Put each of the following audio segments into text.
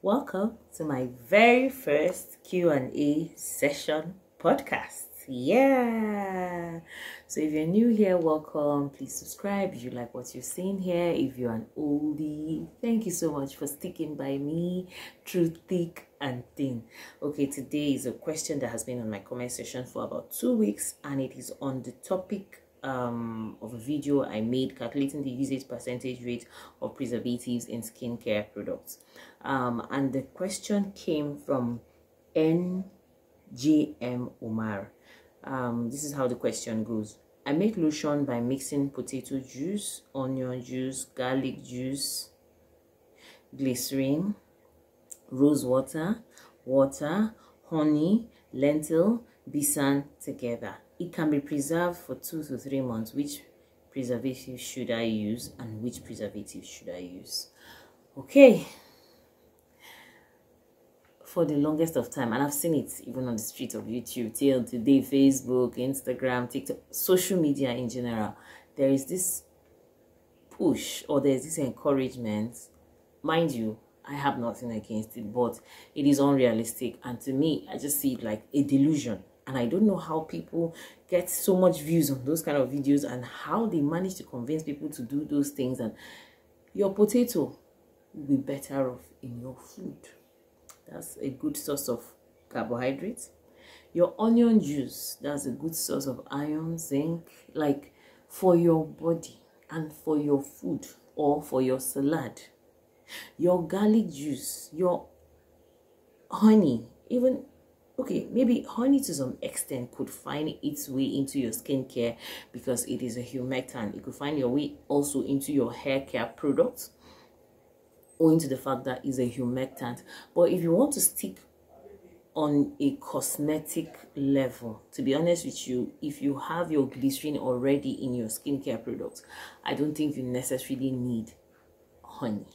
Welcome to my very first Q&A session podcast. Yeah. So if you're new here, welcome. Please subscribe if you like what you're seeing here. If you're an oldie, thank you so much for sticking by me through thick and thin. Okay, today is a question that has been on my comment section for about 2 weeks, and it is on the topic of a video I made calculating the usage percentage rate of preservatives in skincare products. And the question came from NJM Omar. This is how the question goes. I make lotion by mixing potato juice, onion juice, garlic juice, glycerin, rosewater, water, honey, lentil, besan together. It can be preserved for 2 to 3 months. Which preservative should I use and which preservative should I use? Okay. For the longest of time, and I've seen it even on the streets of YouTube till today, Facebook, Instagram, TikTok, social media in general, there is this push or there's this encouragement. Mind you, I have nothing against it, but it is unrealistic, and to me, I just see it like a delusion. And I don't know how people get so much views on those kind of videos and how they manage to convince people to do those things. And your potato will be better off in your food. That's a good source of carbohydrates. Your onion juice, that's a good source of iron, zinc, like for your body and for your food or for your salad. Your garlic juice, your honey, even, okay, maybe honey to some extent could find its way into your skincare because it is a humectant. It could find your way also into your hair care products, owing to the fact that it's a humectant. But if you want to stick on a cosmetic level, to be honest with you, if you have your glycerin already in your skincare products, I don't think you necessarily need honey.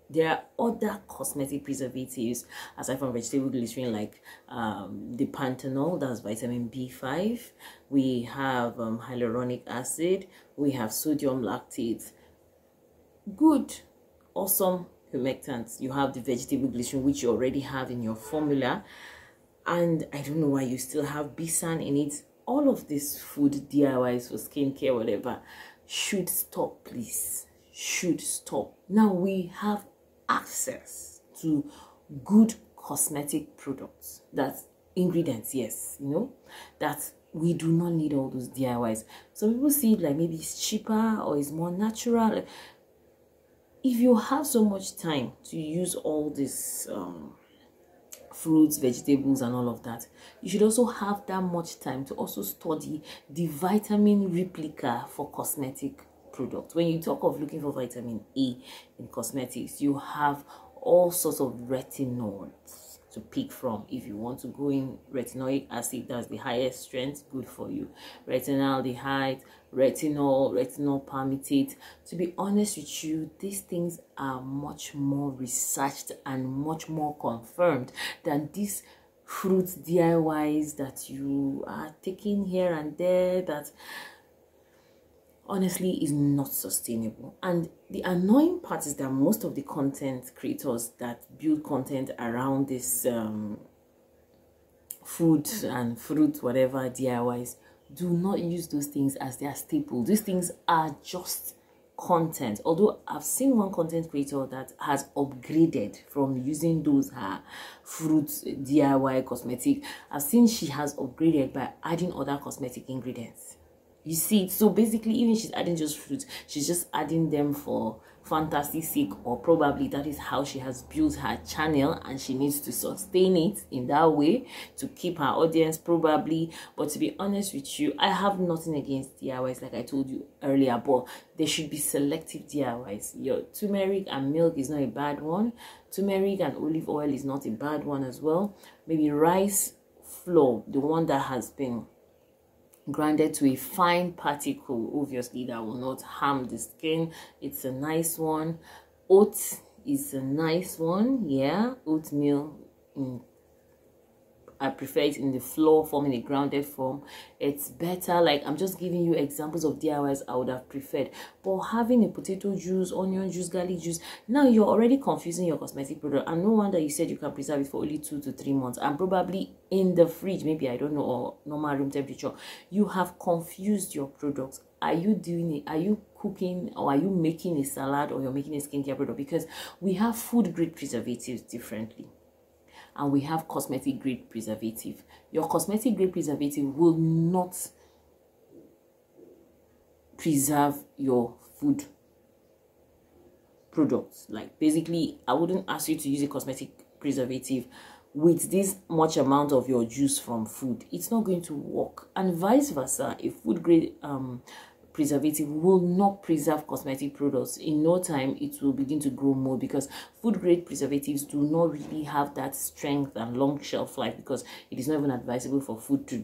There are other cosmetic preservatives aside from vegetable glycerin, like the panthenol, that's vitamin B5. We have hyaluronic acid. We have sodium lactate. Good, awesome humectants. You have the vegetable glycerin, which you already have in your formula, and I don't know why you still have besan in it. All of this food DIYs for skincare, whatever, should stop, please. Should stop. Now we have access to good cosmetic products. That's ingredients, yes, you know, that we do not need all those DIYs. Some people see it like maybe it's cheaper or it's more natural. If you have so much time to use all these fruits, vegetables, and all of that, you should also have that much time to also study the vitamin replica for cosmetic products. When you talk of looking for vitamin A in cosmetics, you have all sorts of retinols to pick from. If you want to go in retinoic acid, that's the highest strength, good for you. Retinaldehyde, retinol palmitate. To be honest with you, these things are much more researched and much more confirmed than these fruit DIYs that you are taking here and there, that honestly is not sustainable. And the annoying part is that most of the content creators that build content around this food and fruit, whatever DIYs, do not use those things as their staple. These things are just content. Although I've seen one content creator that has upgraded from using those fruit DIY cosmetic. I've seen she has upgraded by adding other cosmetic ingredients. You see, so basically, even she's adding just fruits, she's just adding them for fantasy's sake, or probably that is how she has built her channel and she needs to sustain it in that way to keep her audience, probably. But to be honest with you, I have nothing against DIYs, like I told you earlier, but there should be selective DIYs. Your turmeric and milk is not a bad one. Turmeric and olive oil is not a bad one as well. Maybe rice flour, the one that has been grounded to a fine particle, obviously that will not harm the skin, it's a nice one. Oats is a nice one, yeah. Oatmeal I prefer it in the flour form, in a grounded form. It's better. Like, I'm just giving you examples of DIYs I would have preferred. But having a potato juice, onion juice, garlic juice, now you're already confusing your cosmetic product. And no wonder you said you can preserve it for only 2 to 3 months, and probably in the fridge, maybe, I don't know, or normal room temperature. You have confused your products. Are you doing it? Are you cooking, or are you making a salad, or you're making a skincare product? Because we have food grade preservatives differently, and we have cosmetic grade preservative. Your cosmetic grade preservative will not preserve your food products. Like, basically, I wouldn't ask you to use a cosmetic preservative with this much amount of your juice from food. It's not going to work. And vice versa, a food grade preservative will not preserve cosmetic products. In no time, it will begin to grow more, because food grade preservatives do not really have that strength and long shelf life, because it is not even advisable for food to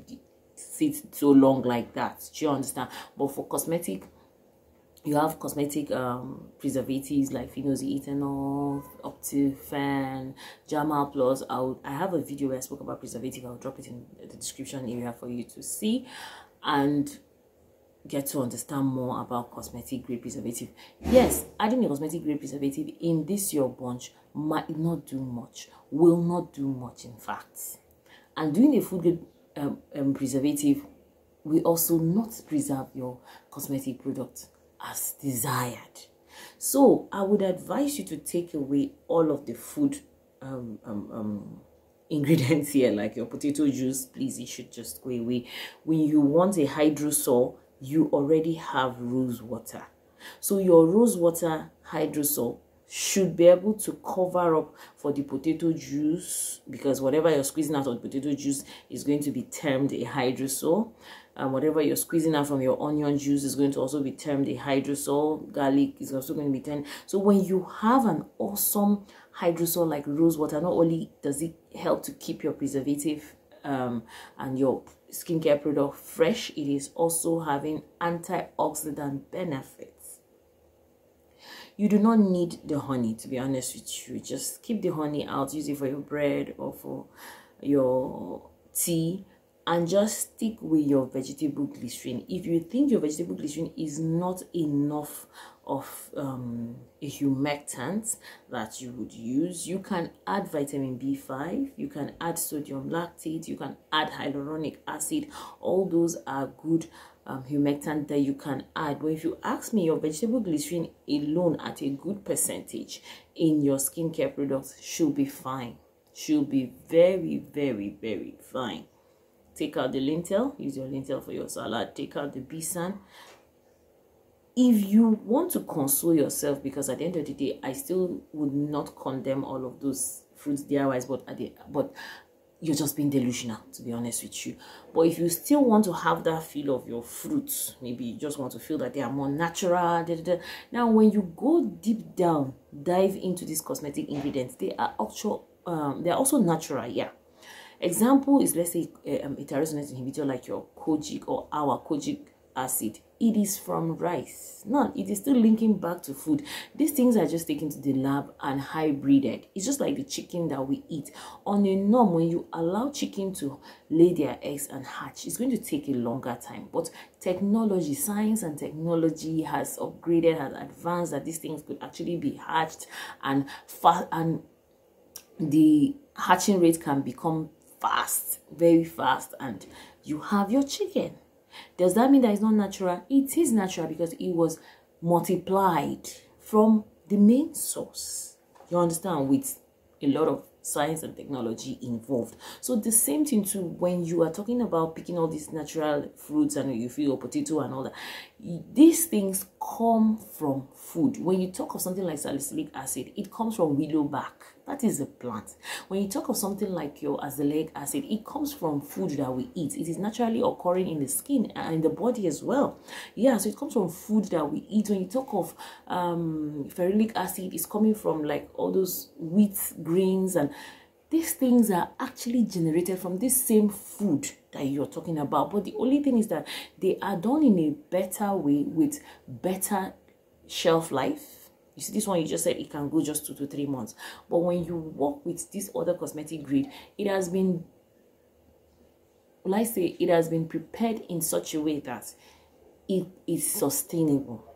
sit so long like that. Do you understand? But for cosmetic, you have cosmetic preservatives like phenoxyethanol, Optifan, Jamal Plus. I have a video where I spoke about preservative. I'll drop it in the description area for you to see and get to understand more about cosmetic grade preservative. Yes, adding a cosmetic grade preservative in this your bunch might not do much, will not do much, in fact. And doing a food grade preservative will also not preserve your cosmetic product as desired. So I would advise you to take away all of the food ingredients here, like your potato juice. Please, it should just go away. When you want a hydrosol, you already have rose water. So your rose water hydrosol should be able to cover up for the potato juice, because whatever you're squeezing out of the potato juice is going to be termed a hydrosol. And whatever you're squeezing out from your onion juice is going to also be termed a hydrosol. Garlic is also going to be termed. So when you have an awesome hydrosol like rose water, not only does it help to keep your preservative and your skincare product fresh, it is also having antioxidant benefits. You do not need the honey, to be honest with you. Just keep the honey out, use it for your bread or for your tea, and just stick with your vegetable glycerin. If you think your vegetable glycerin is not enough of a humectant that you would use, you can add vitamin B5, you can add sodium lactate, you can add hyaluronic acid. All those are good humectant that you can add. But if you ask me, your vegetable glycerin alone at a good percentage in your skincare products should be fine. Should be very, very, very fine. Take out the lentil, use your lentil for your salad. Take out the besan. If you want to console yourself, because at the end of the day, I still would not condemn all of those fruits DIYs, but you're just being delusional, to be honest with you. But if you still want to have that feel of your fruits, maybe you just want to feel that they are more natural. Now, when you go deep down, dive into these cosmetic ingredients, they are also natural, yeah. Example is, let's say, a tyrosine inhibitor like your kojic or our kojic acid. It is from rice. No, it is still linking back to food. These things are just taken to the lab and hybrided. It's just like the chicken that we eat. On a norm, when you allow chicken to lay their eggs and hatch, it's going to take a longer time. But technology, science and technology has upgraded, has advanced, that these things could actually be hatched and fast, and the hatching rate can become fast, very fast, and you have your chicken. Does that mean that it's not natural? It is natural, because it was multiplied from the main source. You understand? With a lot of science and technology involved. So the same thing too, when you are talking about picking all these natural fruits and you feel potato and all that, these things come from food. When you talk of something like salicylic acid, it comes from willow bark. That is a plant. When you talk of something like your azelaic acid, it comes from food that we eat. It is naturally occurring in the skin and in the body as well. Yeah, so it comes from food that we eat. When you talk of ferulic acid, it's coming from like all those wheat grains, and these things are actually generated from this same food that you're talking about. But the only thing is that they are done in a better way with better shelf life. You see, this one you just said it can go just 2 to 3 months. But when you work with this other cosmetic grade, it has been will I say, it has been prepared in such a way that it is sustainable.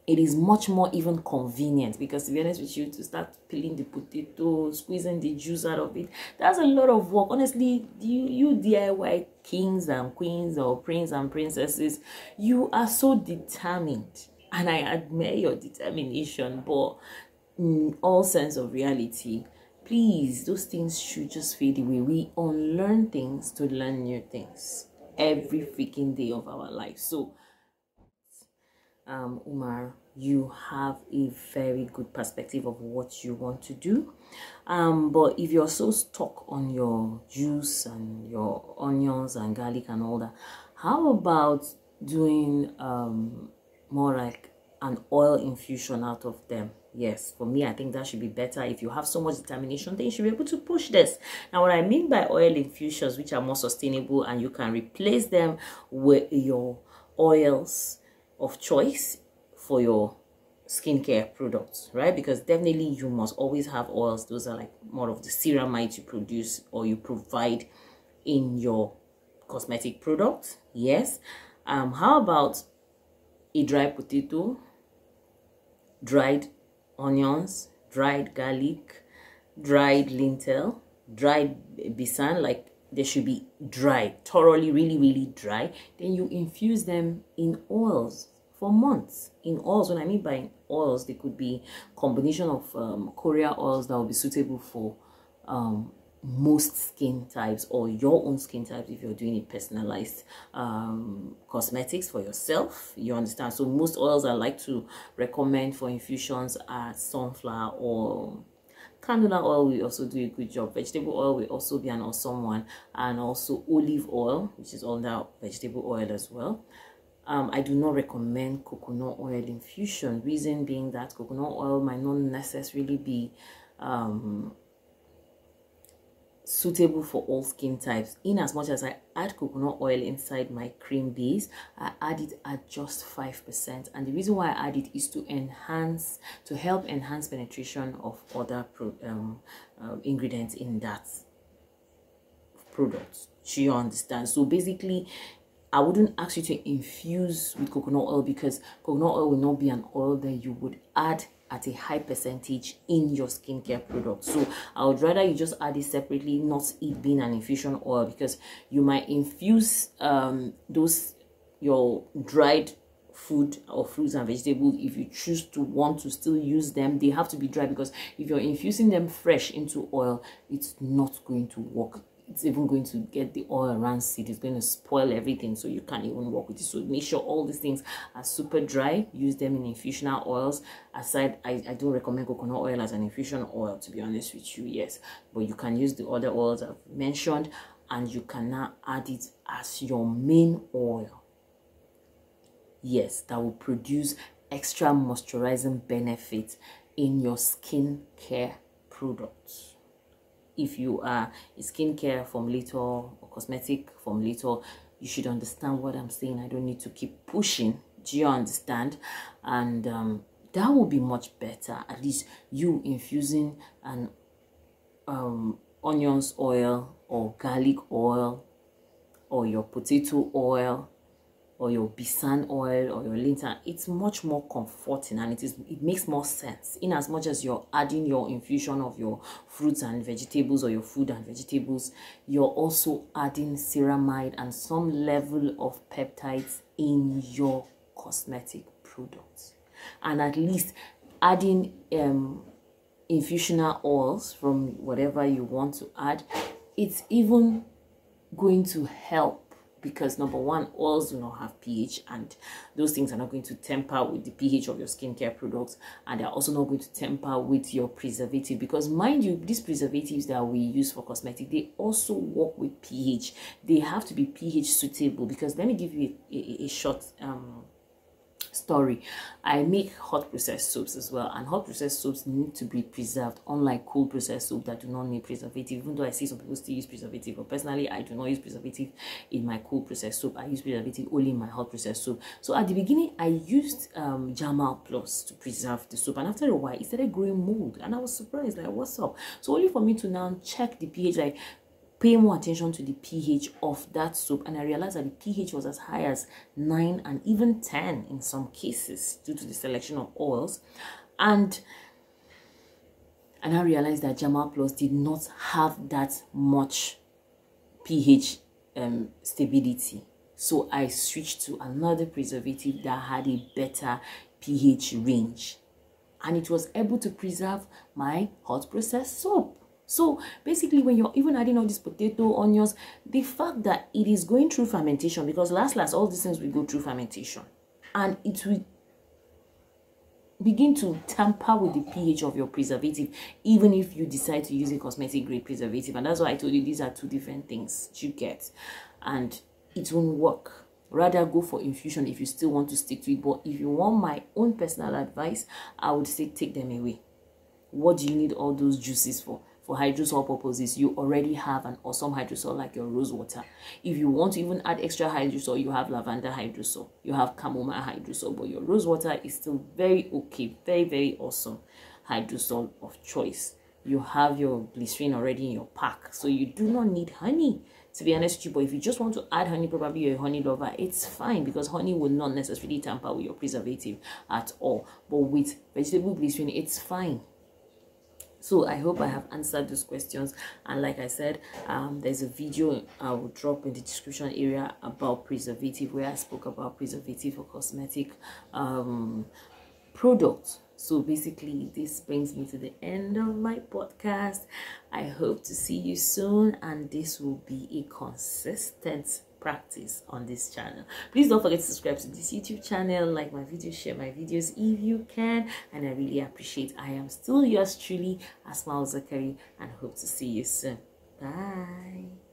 It is much more even convenient, because to be honest with you, to start peeling the potato, squeezing the juice out of it, that's a lot of work. Honestly, you DIY kings and queens or prince and princesses, you are so determined, and I admire your determination. But in all sense of reality, please, those things should just fade away. We unlearn things to learn new things every freaking day of our life. So Umar, you have a very good perspective of what you want to do, but if you're so stuck on your juice and your onions and garlic and all that, how about doing more like an oil infusion out of them? Yes, for me, I think that should be better. If you have so much determination, then you should be able to push this. Now, what I mean by oil infusions, which are more sustainable and you can replace them with your oils of choice for your skincare products, right? Because definitely you must always have oils. Those are like more of the ceramides you produce or you provide in your cosmetic products. Yes. How about a dry potato, dried onions, dried garlic, dried lentil, dried besan? Like, they should be dry, thoroughly, really dry. Then you infuse them in oils for months. In oils, when I mean by oils, they could be combination of Korea oils that will be suitable for most skin types, or your own skin types if you're doing a personalized cosmetics for yourself. You understand? So most oils I like to recommend for infusions are sunflower or canola oil. We also do a good job. Vegetable oil will also be an awesome one, and also olive oil, which is under vegetable oil as well. I do not recommend coconut oil infusion, reason being that coconut oil might not necessarily be suitable for all skin types. In as much as I add coconut oil inside my cream base, I add it at just 5%, and the reason why I add it is to help enhance penetration of other ingredients in that product. Do you understand? So basically, I wouldn't ask you to infuse with coconut oil, because coconut oil will not be an oil that you would add at a high percentage in your skincare product. So I would rather you just add it separately, not it being an infusion oil, because you might infuse your dried food or fruits and vegetables. If you choose to want to still use them, they have to be dry, because if you're infusing them fresh into oil, it's not going to work. It's even going to get the oil rancid. It's going to spoil everything, so you can't even work with it. So make sure all these things are super dry. Use them in infusional oils. Aside, I don't recommend coconut oil as an infusion oil, to be honest with you. Yes, but you can use the other oils I've mentioned, and you can now add it as your main oil. Yes, that will produce extra moisturizing benefits in your skincare products. If you are a skincare formulator or cosmetic formulator, you should understand what I'm saying. I don't need to keep pushing. Do you understand? And that will be much better. At least you infusing an onions oil or garlic oil or your potato oil or your besan oil or your lentil, it's much more comforting, and it makes more sense in as much as you're adding your infusion of your fruits and vegetables or your food and vegetables. You're also adding ceramide and some level of peptides in your cosmetic products, and at least adding infusional oils from whatever you want to add. It's even going to help, because number one, oils do not have pH, and those things are not going to tamper with the pH of your skincare products, and they're also not going to tamper with your preservative, because mind you, these preservatives that we use for cosmetic, they also work with pH. They have to be pH suitable, because let me give you a short story. I make hot processed soaps as well, and hot processed soaps need to be preserved, unlike cool processed soap that do not need preservative, even though I see some people still use preservative. But personally, I do not use preservative in my cool processed soap. I use preservative only in my hot processed soap. So at the beginning, I used Jamal Plus to preserve the soap, and after a while it started growing mold, and I was surprised, like, what's up? So only for me to now check the pH, like, pay more attention to the pH of that soap, and I realized that the pH was as high as 9 and even 10 in some cases due to the selection of oils. And I realized that Jamal Plus did not have that much pH stability. So I switched to another preservative that had a better pH range, and it was able to preserve my hot processed soap. So basically, when you're even adding all these potato, onions, the fact that it is going through fermentation, because last all these things will go through fermentation, and it will begin to tamper with the pH of your preservative, even if you decide to use a cosmetic grade preservative. And that's why I told you these are two different things you get, and it won't work. Rather go for infusion if you still want to stick to it. But if you want my own personal advice, I would say take them away. What do you need all those juices for? For hydrosol purposes, you already have an awesome hydrosol like your rosewater. If you want to even add extra hydrosol, you have lavender hydrosol, you have chamomile hydrosol, but your rosewater is still very okay, very, very awesome hydrosol of choice. You have your glycerin already in your pack, so you do not need honey, to be honest with you. But if you just want to add honey, probably you're a honey lover, it's fine, because honey will not necessarily tamper with your preservative at all. But with vegetable glycerin, it's fine. So I hope I have answered those questions. And like I said, there's a video I will drop in the description area about preservative, where I spoke about preservative for cosmetic products. So basically, this brings me to the end of my podcast. I hope to see you soon, and this will be a consistent practice on this channel. Please don't forget to subscribe to this YouTube channel, like my videos, share my videos if you can, and I really appreciate. I am still yours truly, Asma Zakari, and hope to see you soon. Bye.